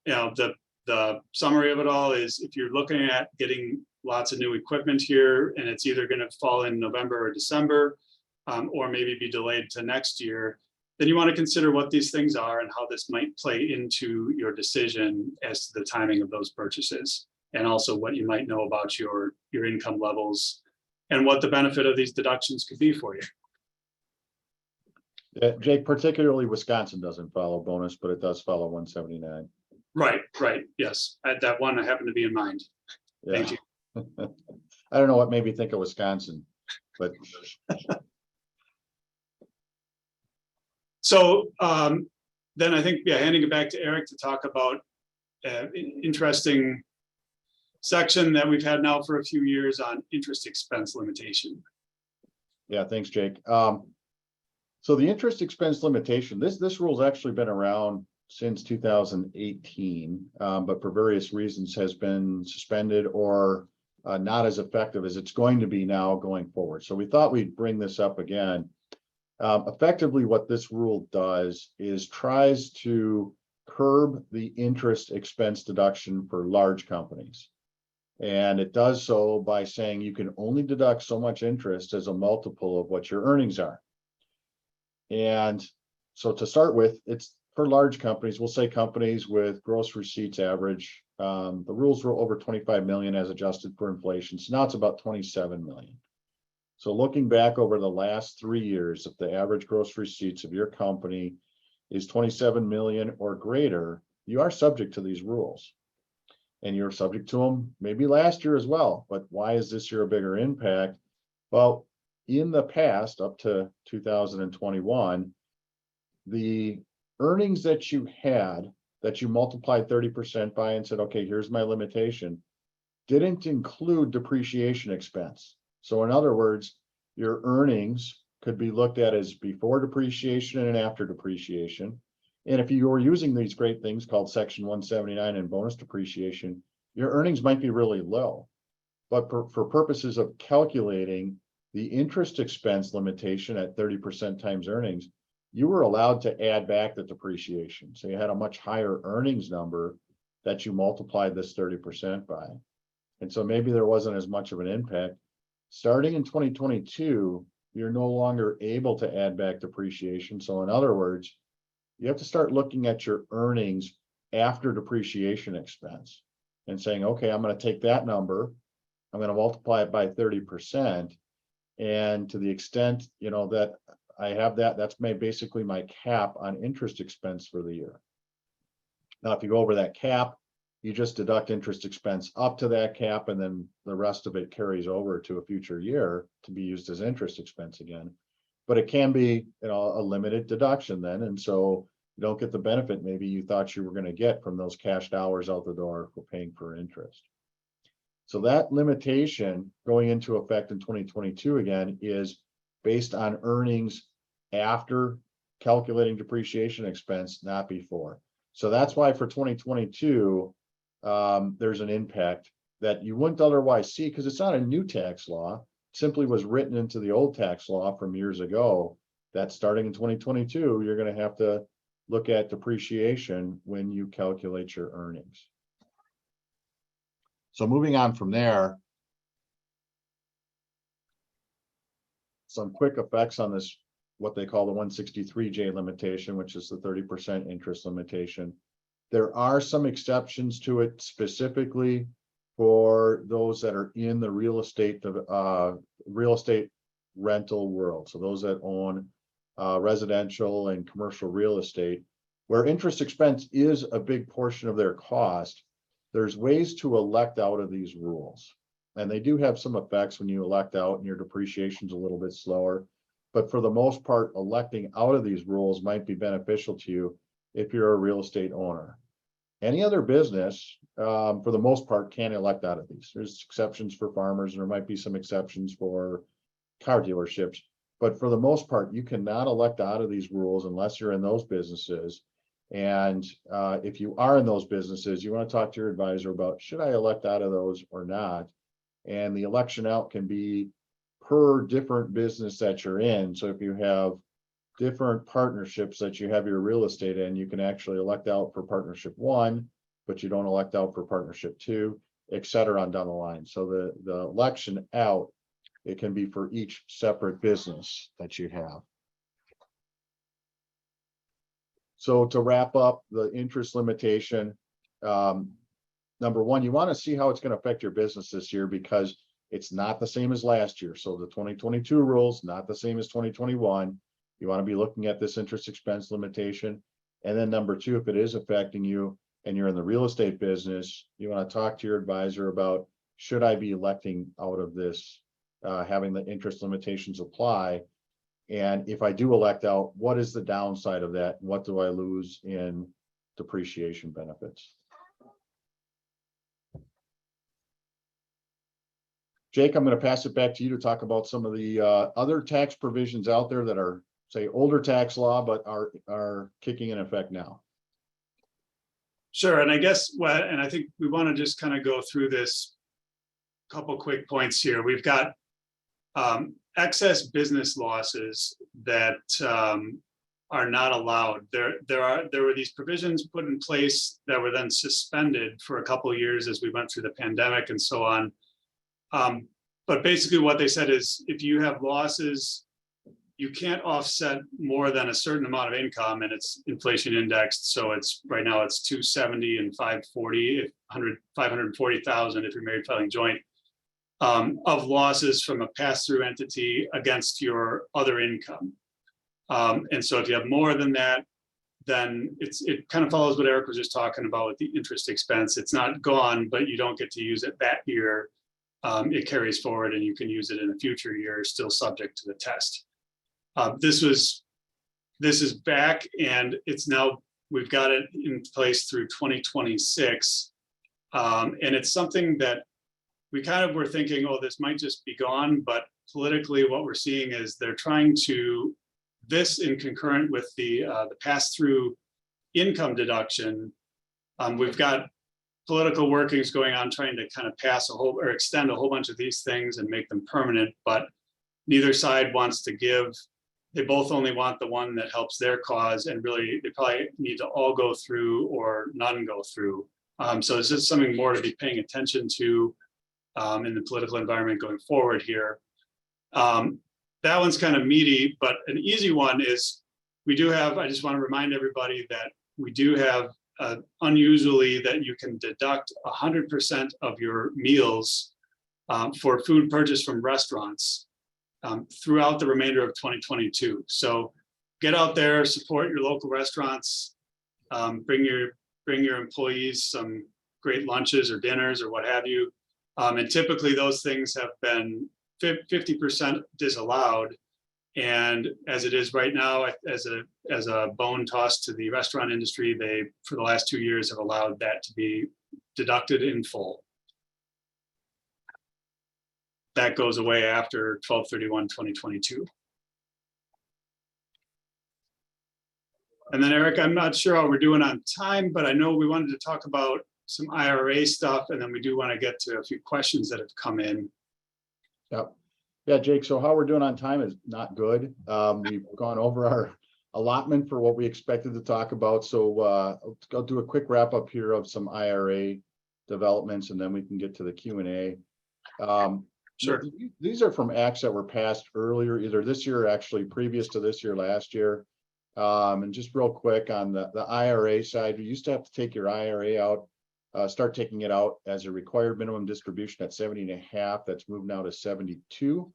the summary of it all is if you're looking at getting lots of new equipment here and it's either going to fall in November or December, or maybe be delayed to next year, then you want to consider what these things are and how this might play into your decision as to the timing of those purchases, and also what you might know about your income levels and what the benefit of these deductions could be for you. Yeah, Jake, particularly Wisconsin doesn't follow bonus, but it does follow 179. Right. Yes, that one I happen to be in mind. Yeah. Thank you. I don't know what made me think of Wisconsin, but. So then I think, handing it back to Eric to talk about an interesting section that we've had now for a few years on interest expense limitation. Yeah, thanks, Jake. So the interest expense limitation, this rule's actually been around since 2018, but for various reasons has been suspended or not as effective as it's going to be now going forward. So we thought we'd bring this up again. Effectively, what this rule does is tries to curb the interest expense deduction for large companies. And it does so by saying you can only deduct so much interest as a multiple of what your earnings are. And so to start with, it's for large companies, we'll say companies with gross receipts average. The rules were over 25 million as adjusted for inflation. So now it's about 27 million. So looking back over the last 3 years, if the average gross receipts of your company is 27 million or greater, you are subject to these rules. And you're subject to them maybe last year as well. But why is this year a bigger impact? Well, in the past, up to 2021, the earnings that you had that you multiplied 30% by and said, okay, here's my limitation, didn't include depreciation expense. So in other words, your earnings could be looked at as before depreciation and after depreciation. And if you were using these great things called Section 179 and bonus depreciation, your earnings might be really low. But for purposes of calculating the interest expense limitation at 30% times earnings, you were allowed to add back the depreciation. So you had a much higher earnings number that you multiplied this 30% by. And so maybe there wasn't as much of an impact. Starting in 2022, you're no longer able to add back depreciation. So in other words, you have to start looking at your earnings after depreciation expense and saying, okay, I'm going to take that number, I'm going to multiply it by 30%. And to the extent, that I have that's basically my cap on interest expense for the year. Now, if you go over that cap, you just deduct interest expense up to that cap, and then the rest of it carries over to a future year to be used as interest expense again. But it can be, a limited deduction then. And so you don't get the benefit maybe you thought you were going to get from those cash dollars out the door for paying for interest. So that limitation going into effect in 2022 again is based on earnings after calculating depreciation expense, not before. So that's why for 2022, there's an impact that you wouldn't otherwise see because it's not a new tax law. Simply was written into the old tax law from years ago that starting in 2022, you're going to have to look at depreciation when you calculate your earnings. So moving on from there, some quick effects on this, what they call the 163J limitation, which is the 30% interest limitation. There are some exceptions to it specifically for those that are in the real estate rental world. So those that own residential and commercial real estate, where interest expense is a big portion of their cost. There's ways to elect out of these rules. And they do have some effects when you elect out and your depreciation is a little bit slower. But for the most part, electing out of these rules might be beneficial to you if you're a real estate owner. Any other business, for the most part, can elect out of these. There's exceptions for farmers, and there might be some exceptions for car dealerships. But for the most part, you cannot elect out of these rules unless you're in those businesses. And if you are in those businesses, you want to talk to your advisor about, should I elect out of those or not? And the election out can be per different business that you're in. So if you have different partnerships that you have your real estate in, you can actually elect out for partnership 1, but you don't elect out for partnership 2, et cetera, on down the line. So the election out, it can be for each separate business that you have. So to wrap up the interest limitation, number one, you want to see how it's going to affect your business this year because it's not the same as last year. So the 2022 rules, not the same as 2021. You want to be looking at this interest expense limitation. And then number 2, if it is affecting you and you're in the real estate business, you want to talk to your advisor about, should I be electing out of this, having the interest limitations apply? And if I do elect out, what is the downside of that? What do I lose in depreciation benefits? Jake, I'm going to pass it back to you to talk about some of the other tax provisions out there that are, say, older tax law, but are kicking in effect now. Sure, and I guess and I think we want to just kind of go through this couple quick points here. We've got excess business losses that are not allowed. There were these provisions put in place that were then suspended for a couple of years as we went through the pandemic and so on. But basically what they said is if you have losses, you can't offset more than a certain amount of income, and it's inflation indexed. So it's right now it's 270 and 540, 540,000 if you're married filing joint, of losses from a pass-through entity against your other income. And so if you have more than that, then it kind of follows what Eric was just talking about with the interest expense. It's not gone, but you don't get to use it that year. It carries forward and you can use it in a future year, still subject to the test. This is back, and it's now, we've got it in place through 2026. And it's something that we kind of were thinking, oh, this might just be gone, but politically what we're seeing is they're trying to, this in concurrent with the pass-through income deduction, we've got political workings going on trying to kind of pass a whole or extend a whole bunch of these things and make them permanent, but neither side wants to give. They both only want the one that helps their cause, and really they probably need to all go through or none go through. So this is something more to be paying attention to in the political environment going forward here. That one's kind of meaty, but an easy one is we do have, I just want to remind everybody that we do have unusually that you can deduct 100% of your meals for food purchased from restaurants throughout the remainder of 2022. So get out there, support your local restaurants, bring your employees some great lunches or dinners or what have you. And typically those things have been 50% disallowed. And as it is right now, as a bone toss to the restaurant industry, they, for the last 2 years, have allowed that to be deducted in full. That goes away after 12/31/2022. And then Eric, I'm not sure how we're doing on time, but I know we wanted to talk about some IRA stuff, and then we do want to get to a few questions that have come in. Yep. Yeah, Jake, so how we're doing on time is not good. We've gone over our allotment for what we expected to talk about. So I'll do a quick wrap up here of some IRA developments, and then we can get to the Q&A. Sure. These are from acts that were passed earlier, either this year or actually previous to this year, last year. And just real quick on the IRA side, we used to have to take your IRA out, start taking it out as a required minimum distribution at 70.5. That's moved now to 72.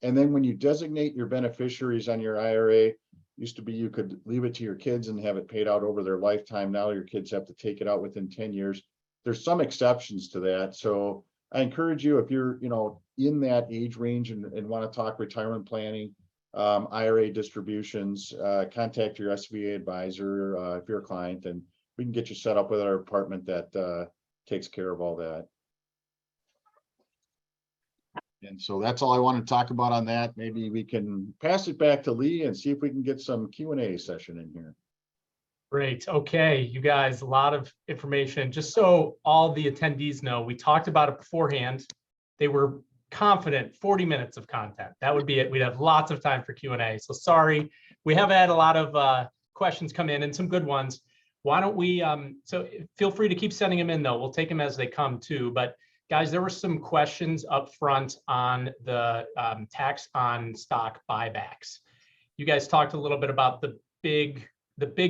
And then when you designate your beneficiaries on your IRA, used to be you could leave it to your kids and have it paid out over their lifetime. Now your kids have to take it out within 10 years. There's some exceptions to that. So I encourage you, if you're in that age range and want to talk retirement planning, IRA distributions, contact your SVA advisor if you're a client, and we can get you set up with our department that takes care of all that. And so that's all I want to talk about on that. Maybe we can pass it back to Lee and see if we can get some Q&A session in here. Great. Okay, you guys, a lot of information. Just so all the attendees know, we talked about it beforehand. They were confident 40 minutes of content. That would be it. We'd have lots of time for Q&A. So sorry, we have had a lot of questions come in and some good ones. Why don't we, so feel free to keep sending them in though. We'll take them as they come too. But guys, there were some questions up front on the tax on stock buybacks. You guys talked a little bit about the big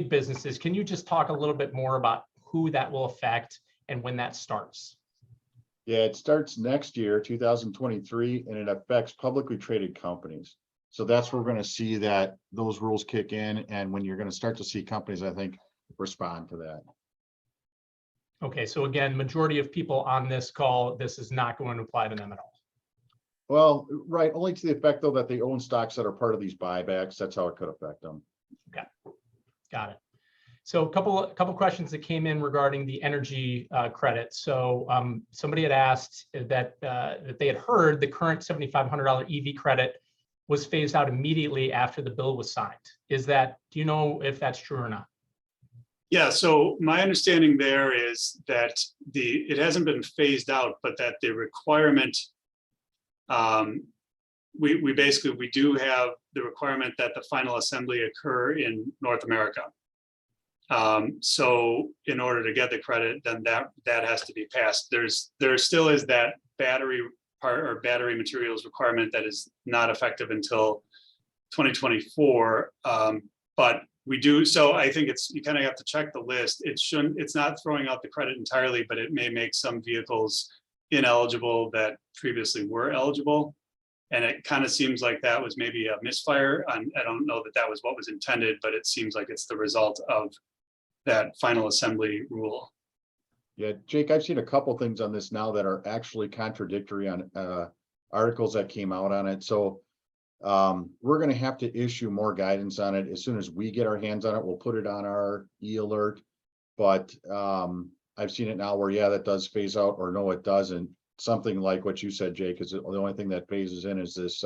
businesses. Can you just talk a little bit more about who that will affect and when that starts? Yeah, it starts next year, 2023, and it affects publicly traded companies. So that's where we're going to see that those rules kick in, and when you're going to start to see companies, I think, respond to that. Okay, so again, majority of people on this call, this is not going to apply to them at all. Well, right, only to the effect though that they own stocks that are part of these buybacks. That's how it could affect them. Okay, got it. So a couple questions that came in regarding the energy credit. So somebody had asked that that they had heard the current $7,500 EV credit was phased out immediately after the bill was signed. Is that, do you know if that's true or not? Yeah, so my understanding there is that it hasn't been phased out, but that the requirement we basically, we do have the requirement that the final assembly occur in North America. So in order to get the credit, then that has to be passed. There still is that battery part or battery materials requirement that is not effective until 2024. But we do, so I think you kind of have to check the list. It's not throwing out the credit entirely, but it may make some vehicles ineligible that previously were eligible. And it kind of seems like that was maybe a misfire. I don't know that that was what was intended, but it seems like it's the result of that final assembly rule. Yeah, Jake, I've seen a couple things on this now that are actually contradictory on articles that came out on it. So we're going to have to issue more guidance on it as soon as we get our hands on it. We'll put it on our e-alert. But I've seen it now where, yeah, that does phase out, or no, it doesn't. Something like what you said, Jake, is the only thing that phases in is this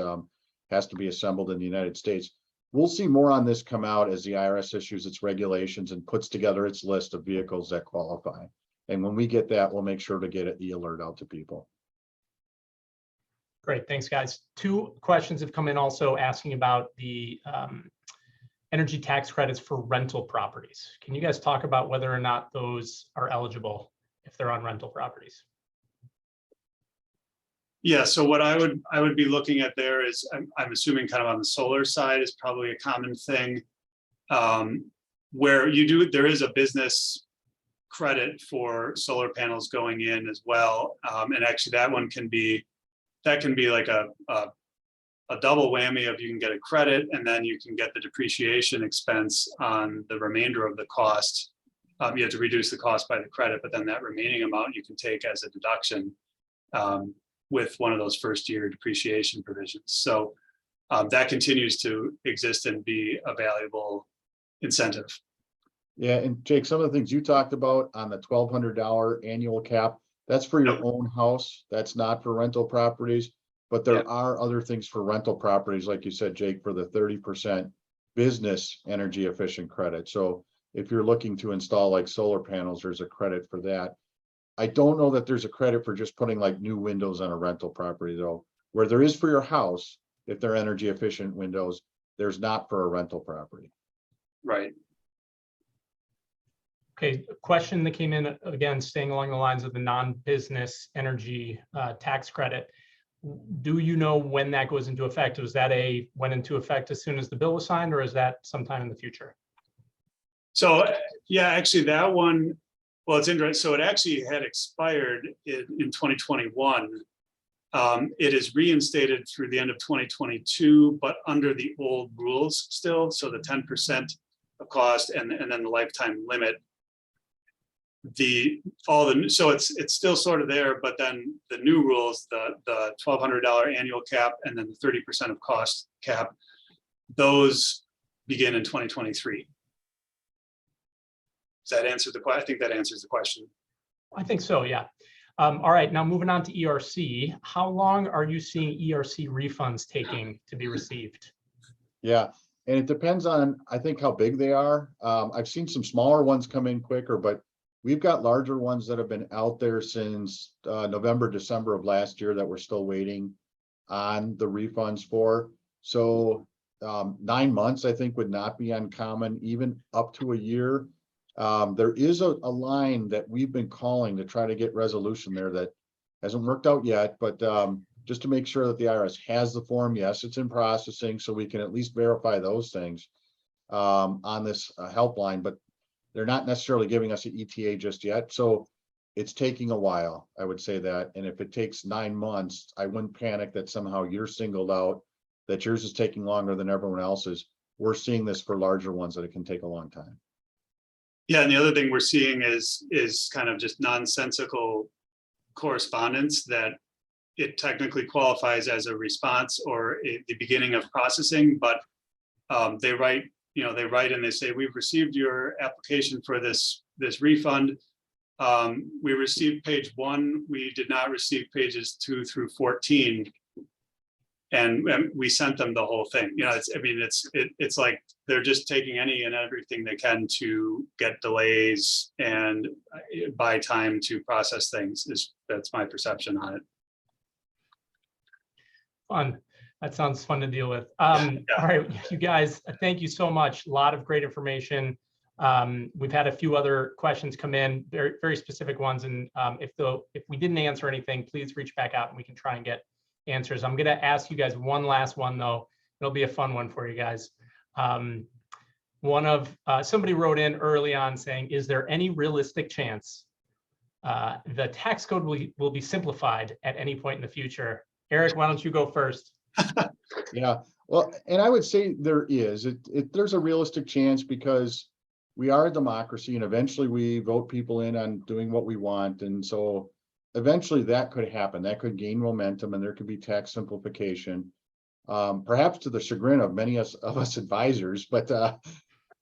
has to be assembled in the United States. We'll see more on this come out as the IRS issues its regulations and puts together its list of vehicles that qualify. And when we get that, we'll make sure to get an e-alert out to people. Great, thanks, guys. 2 questions have come in also asking about the energy tax credits for rental properties. Can you guys talk about whether or not those are eligible if they're on rental properties? Yeah, so what I would be looking at there is, I'm assuming kind of on the solar side is probably a common thing, where there is a business credit for solar panels going in as well. And actually that one can be like a double whammy of you can get a credit and then you can get the depreciation expense on the remainder of the cost. You have to reduce the cost by the credit, but then that remaining amount you can take as a deduction with one of those first year depreciation provisions. So that continues to exist and be a valuable incentive. Yeah, and Jake, some of the things you talked about on the $1,200 annual cap, that's for your own house. That's not for rental properties, but there are other things for rental properties, like you said, Jake, for the 30% business energy efficient credit. So if you're looking to install like solar panels, there's a credit for that. I don't know that there's a credit for just putting like new windows on a rental property though, where there is for your house, if they're energy efficient windows, there's not for a rental property. Right. Okay, a question that came in, again, staying along the lines of the non-business energy tax credit. Do you know when that goes into effect? Was that went into effect as soon as the bill was signed, or is that sometime in the future? So yeah, actually that one, well, it's interesting. So it actually had expired in 2021. It is reinstated through the end of 2022, but under the old rules still. So the 10% of cost and then the lifetime limit. So it's still sort of there, but then the new rules, the $1,200 annual cap and then the 30% of cost cap, those begin in 2023. Does that answer the question? I think that answers the question. I think so, yeah. All right, now moving on to ERC. How long are you seeing ERC refunds taking to be received? Yeah, and it depends on, I think, how big they are. I've seen some smaller ones come in quicker, but we've got larger ones that have been out there since November, December of last year that we're still waiting on the refunds for. So 9 months, I think, would not be uncommon, even up to a year. There is a line that we've been calling to try to get resolution there that hasn't worked out yet, but just to make sure that the IRS has the form. Yes, it's in processing, so we can at least verify those things on this helpline, but they're not necessarily giving us an ETA just yet. So it's taking a while, I would say that. And if it takes 9 months, I wouldn't panic that somehow you're singled out, that yours is taking longer than everyone else's. We're seeing this for larger ones that it can take a long time. Yeah, and the other thing we're seeing is kind of just nonsensical correspondence that it technically qualifies as a response or the beginning of processing, but they write and they say, we've received your application for this refund. We received page 1. We did not receive pages 2 through 14. And we sent them the whole thing. It's like they're just taking any and everything they can to get delays and buy time to process things. That's my perception on it. Fun. That sounds fun to deal with. All right, you guys, thank you so much. A lot of great information. We've had a few other questions come in, very, very specific ones. And if we didn't answer anything, please reach back out and we can try and get answers. I'm going to ask you guys one last one, though. It'll be a fun one for you guys. Somebody wrote in early on saying, is there any realistic chance the tax code will be simplified at any point in the future? Eric, why don't you go first? Yeah, well, and I would say there is. There's a realistic chance because we are a democracy and eventually we vote people in on doing what we want. And so eventually that could happen. That could gain momentum and there could be tax simplification, perhaps to the chagrin of many of us advisors, but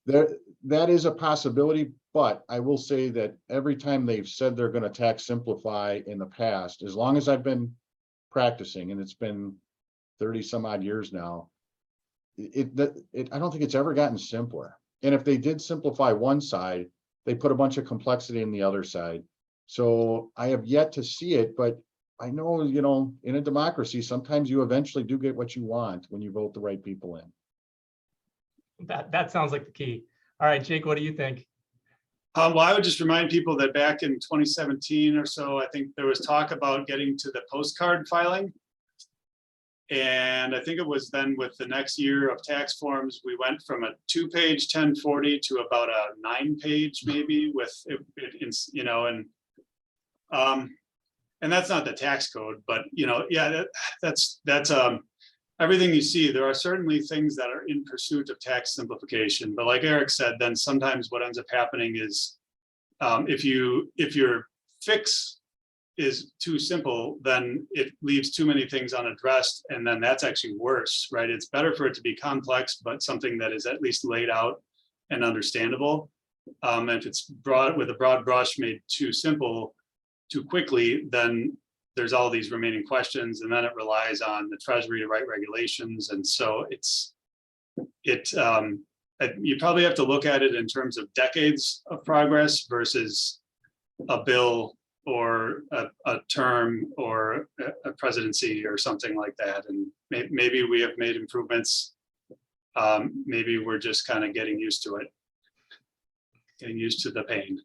that is a possibility. But I will say that every time they've said they're going to tax simplify in the past, as long as I've been practicing, and it's been 30 some odd years now, I don't think it's ever gotten simpler. And if they did simplify one side, they put a bunch of complexity in the other side. So I have yet to see it, but I know, you know, in a democracy, sometimes you eventually do get what you want when you vote the right people in. That sounds like the key. All right, Jake, what do you think? Well, I would just remind people that back in 2017 or so, I think there was talk about getting to the postcard filing. And I think it was then with the next year of tax forms, we went from a 2-page 1040 to about a 9-page maybe with it, you know, and that's not the tax code, but you know, yeah, that's everything you see. There are certainly things that are in pursuit of tax simplification, but like Eric said, then sometimes what ends up happening is if your fix is too simple, then it leaves too many things unaddressed, and then that's actually worse, right? It's better for it to be complex, but something that is at least laid out and understandable. If it's broad with a broad brush made too simple too quickly, then there's all these remaining questions, and then it relies on the Treasury to write regulations. And so you probably have to look at it in terms of decades of progress versus a bill or a term or a presidency or something like that. And maybe we have made improvements. Maybe we're just kind of getting used to it, getting used to the pain.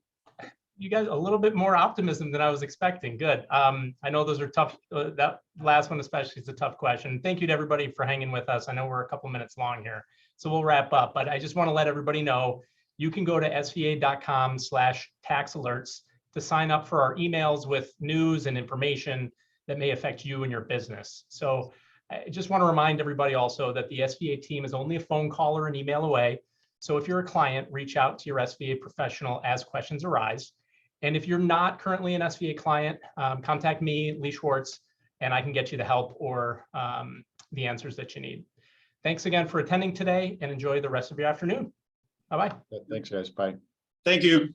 You guys, a little bit more optimism than I was expecting. Good. I know those are tough. That last one especially is a tough question. Thank you to everybody for hanging with us. I know we're a couple minutes long here, so we'll wrap up. But I just want to let everybody know you can go to sva.com/tax-alerts to sign up for our emails with news and information that may affect you and your business. So I just want to remind everybody also that the SVA team is only a phone call or an email away. So if you're a client, reach out to your SVA professional as questions arise. And if you're not currently an SVA client, contact me, Lee Schwartz, and I can get you the help or the answers that you need. Thanks again for attending today and enjoy the rest of your afternoon. Bye-bye. Thanks, guys. Bye. Thank you.